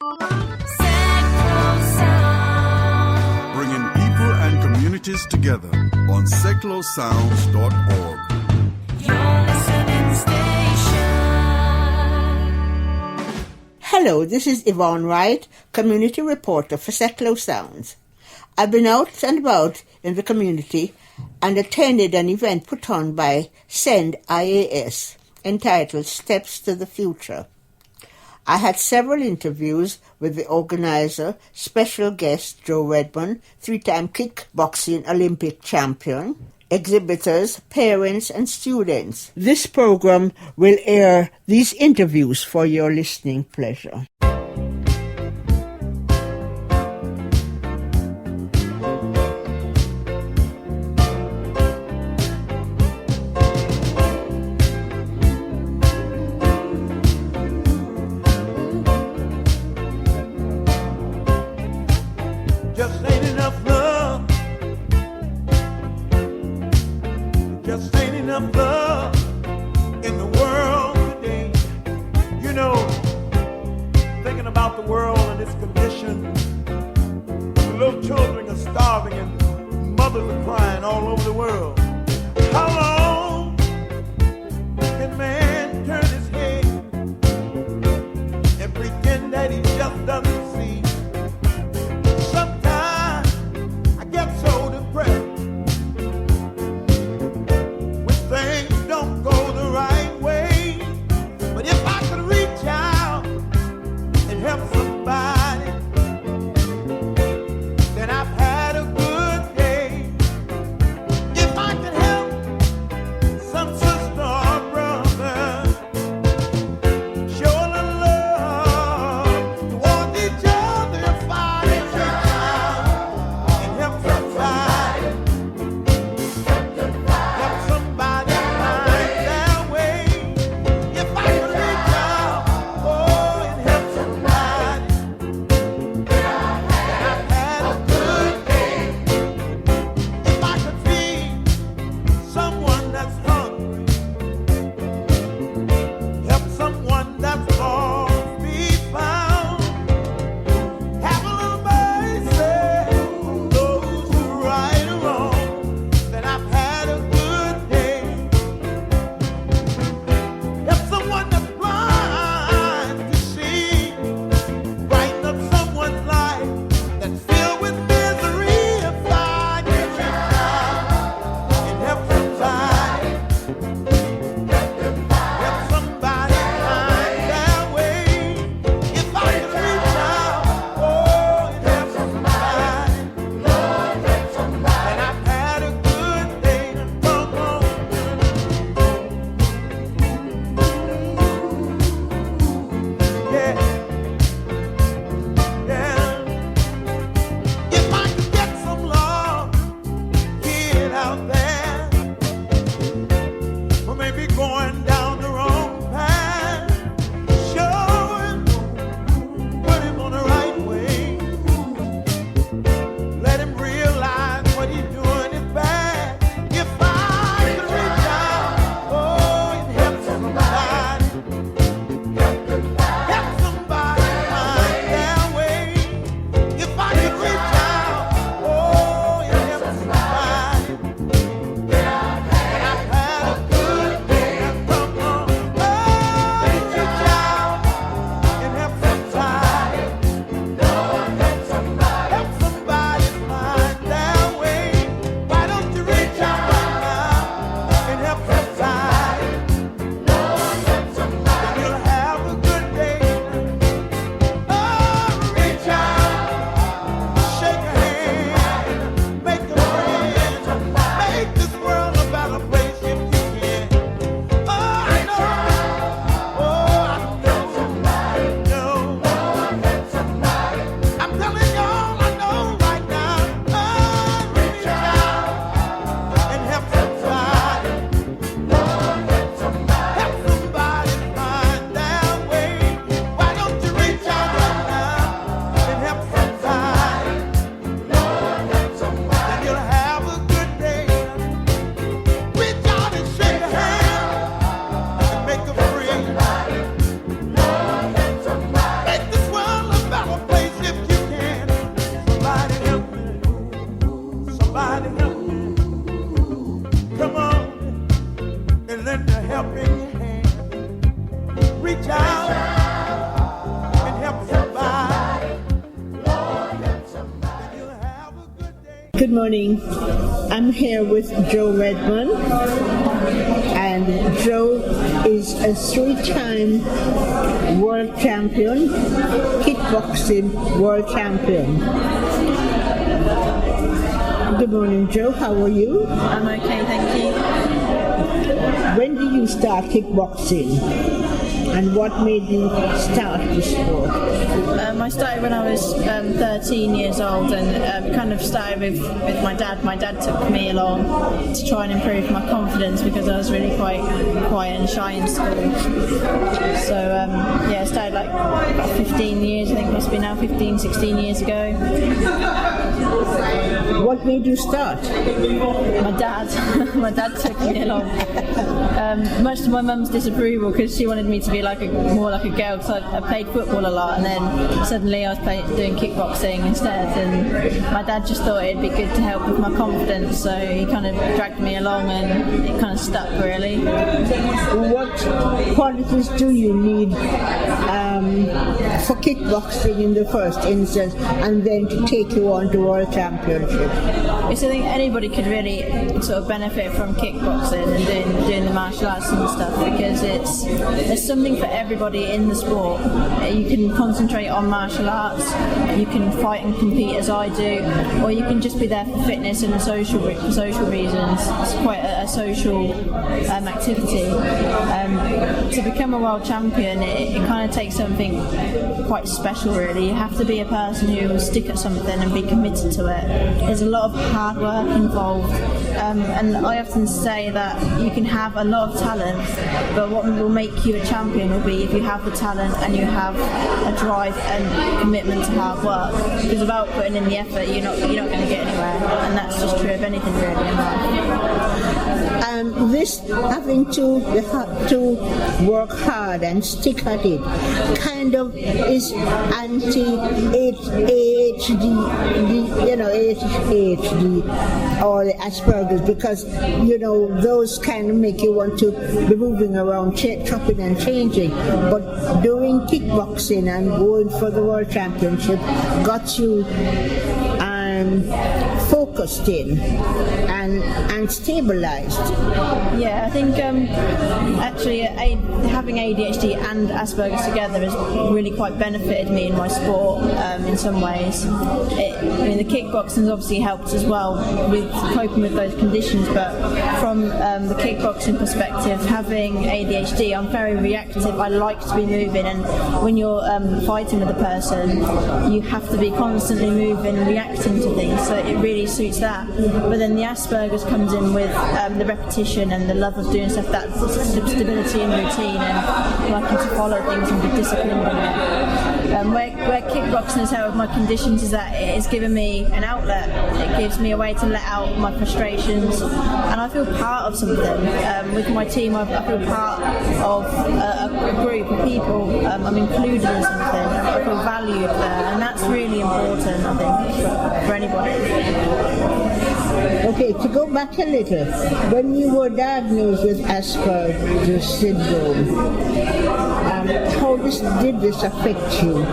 Bringing people and communities together on seclosounds.org. Hello, this is Yvonne Wright, community reporter for Seclo Sounds. I've been out and about in the community and attended an event put on by SEND IAS entitled Steps to the Future. I had several interviews with the organizer, special guest Joe Redmond, 3-time kickboxing Olympic champion, exhibitors, parents, and students. This program will air these interviews for your listening pleasure. Good morning. I'm here with Joe Redman, and Joe is a 3-time world champion, kickboxing world champion. Good morning, Joe. How are you? I'm okay, thank you. When did you start kickboxing? And what made you start the sport? I started when I was 13 years old, and kind of started with my dad. My dad took me along to try and improve my confidence because I was really quite quiet and shy in school. So I started like about 15 years, I think it must be now 15, 16 years ago. What made you start? My dad. My dad took me along. Much to my mum's disapproval, because she wanted me to be more like a girl, because I played football a lot, and then suddenly I was doing kickboxing instead, and my dad just thought it'd be good to help with my confidence, so he kind of dragged me along, and it kind of stuck really. What qualities do you need for kickboxing in the first instance, and then to take you on to World Championship? Yes, I think anybody could really sort of benefit from kickboxing and doing the martial arts and stuff, because there's something for everybody in the sport. You can concentrate on martial arts, you can fight and compete as I do, or you can just be there for fitness and for social reasons. It's quite a social activity. To become a world champion, it kind of takes something quite special really. You have to be a person who will stick at something and be committed to it. There's a lot of hard work involved, and I often say that you can have a lot of talent, but what will make you a champion will be if you have the talent and you have a drive and commitment to hard work, because without putting in the effort you're not going to get anywhere, and that's just true of anything really in life. This having to work hard and stick at it kind of is anti-ADHD, ADHD or the Asperger's, because those kind of make you want to be moving around, chopping and changing. But doing kickboxing and going for the World Championship got you focused in and stabilized. Yeah, I think actually having ADHD and Asperger's together has really quite benefited me in my sport in some ways. The kickboxing has obviously helped as well with coping with those conditions, but from the kickboxing perspective, having ADHD, I'm very reactive. I like to be moving, and when you're fighting with a person, you have to be constantly moving and reacting to things, so it really suits that. But then the Asperger's comes in with the repetition and the love of doing stuff, that stability and routine, and liking to follow things and be disciplined in it. Where kickboxing has helped my conditions is that it has given me an outlet. It gives me a way to let out my frustrations, and I feel part of something. With my team, I feel part of a group of people. I'm included in something. I feel valued there, and that's really important, I think, for anybody. Okay, to go back a little, when you were diagnosed with Asperger's syndrome, how did this affect you?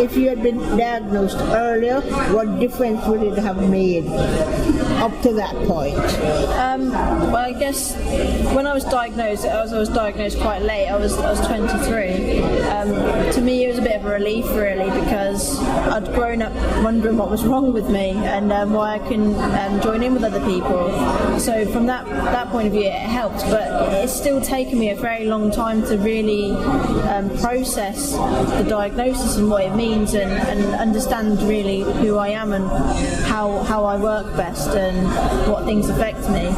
If you had been diagnosed earlier, what difference would it have made up to that point? Well, I guess when I was diagnosed, I was diagnosed quite late. I was 23. To me, it was a bit of a relief, really, because I'd grown up wondering what was wrong with me and why I couldn't join in with other people. So from that point of view, it helped. But it's still taken me a very long time to really process the diagnosis and what it means, and understand really who I am and how I work best and what things affect me.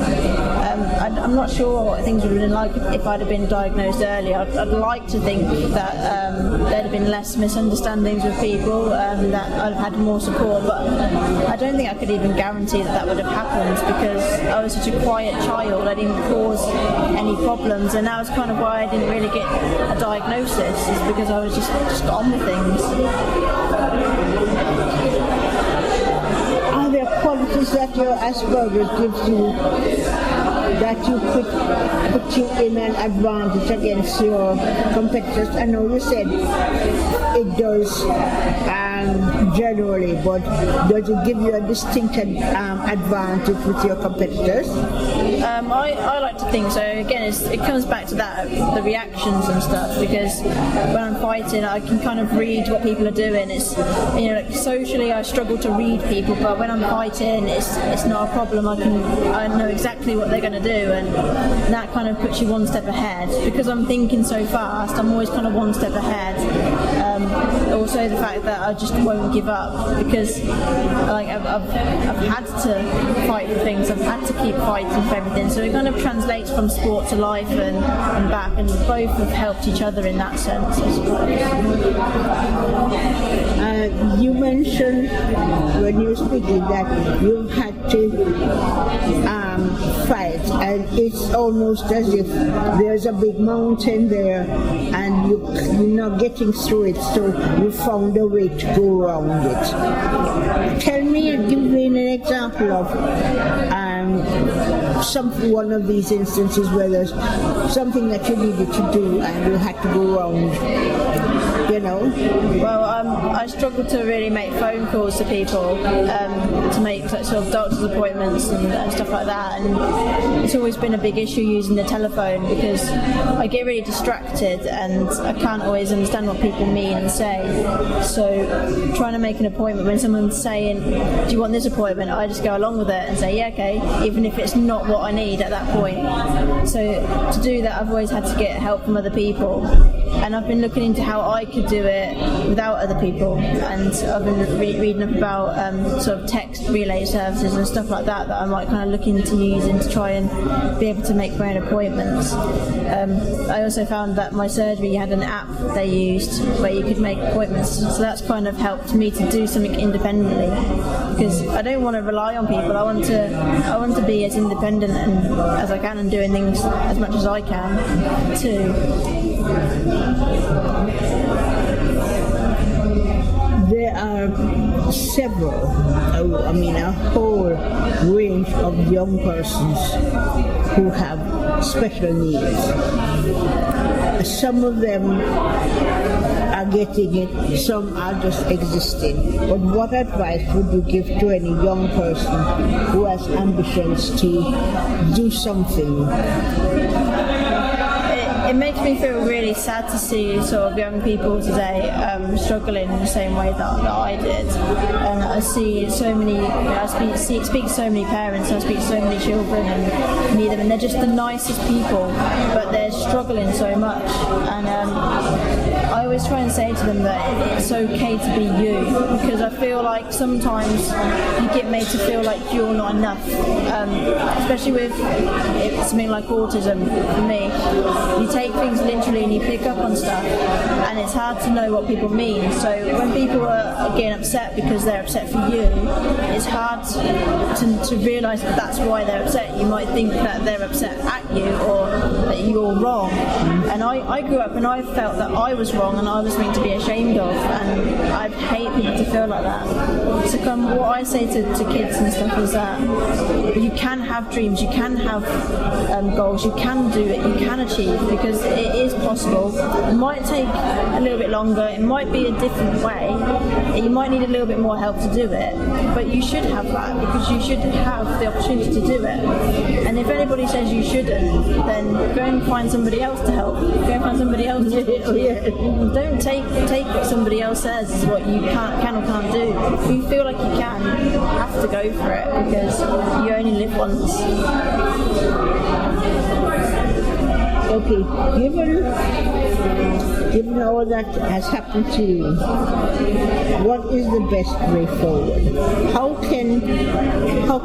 I'm not sure what things would have been like if I'd have been diagnosed earlier. I'd like to think that there'd have been less misunderstandings with people, that I'd have had more support, but I don't think I could even guarantee that would have happened, because I was such a quiet child. I didn't cause any problems, and that was kind of why I didn't really get a diagnosis, is because I was just on with things. Are there qualities that your Asperger's gives you that you put you in an advantage against your competitors? I know you said it does generally, but does it give you a distinct advantage with your competitors? I like to think so. Again, it comes back to that, the reactions and stuff, because when I'm fighting, I can kind of read what people are doing. It's, like socially I struggle to read people, but when I'm fighting, it's not a problem. I know exactly what they're going to do, and that kind of puts you one step ahead. Because I'm thinking so fast, I'm always kind of one step ahead. Also the fact that I just won't give up, because like I've had to fight for things, I've had to keep fighting for everything, so it kind of translates from sport to life and back, and both have helped each other in that sense, I suppose. You mentioned when you were speaking that you had to fight, and it's almost as if there's a big mountain there and you're not getting through it, so you found a way to go around it. Tell me, give me an example of one of these instances where there's something that you needed to do and you had to go around, Well, I struggle to really make phone calls to people, to make sort of doctor's appointments and stuff like that, and it's always been a big issue using the telephone, because I get really distracted and I can't always understand what people mean and say. So trying to make an appointment, when someone's saying, do you want this appointment, I just go along with it and say, yeah, okay, even if it's not what I need at that point. So to do that, I've always had to get help from other people, and I've been looking into how I could do it without other people, and I've been reading up about sort of text relay services and stuff like that I might kind of look into using to try and be able to make my own appointments. I also found that my surgery had an app they used where you could make appointments, so that's kind of helped me to do something independently, because I don't want to rely on people. I want to be as independent as I can, and doing things as much as I can too. There are several, a whole range of young persons who have special needs. Some of them are getting it, some are just existing. But what advice would you give to any young person who has ambitions to do something? It makes me feel really sad to see sort of young people today struggling in the same way that I did. And I see so many, I speak to so many parents, I speak to so many children and meet them, and they're just the nicest people, but they're struggling so much. And I always try and say to them that it's okay to be you, because I feel like sometimes you get made to feel like you're not enough, especially with something like autism. For me, you take things literally and you pick up on stuff, and it's hard to know what people mean. So when people are getting upset because they're upset for you, it's hard to realise that that's why they're upset. You might think that they're upset at you or that you're wrong. And I grew up and I felt that I was wrong and I was something to be ashamed of, and I hate people to feel like that. So what I say to kids and stuff is that you can have dreams, you can have goals, you can do it, you can achieve, because it is possible. It might take a little bit longer, it might be a different way, you might need a little bit more help to do it, but you should have that, because you should have the opportunity to do it. And if anybody says you shouldn't, then go and find somebody else to help. Go and find somebody else to help. Don't take what somebody else says is what you can or can't do. If you feel like you can, you have to go for it, because you only live once. Okay, given all that has happened to you, what is the best way forward? How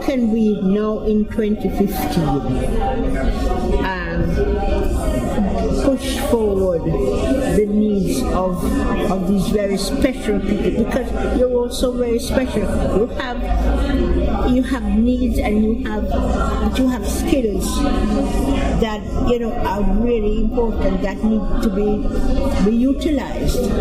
can we now in 2015 push forward the needs of these very special people? Because you're also very special. You have needs, and you have skills that are really important, that need to be utilized.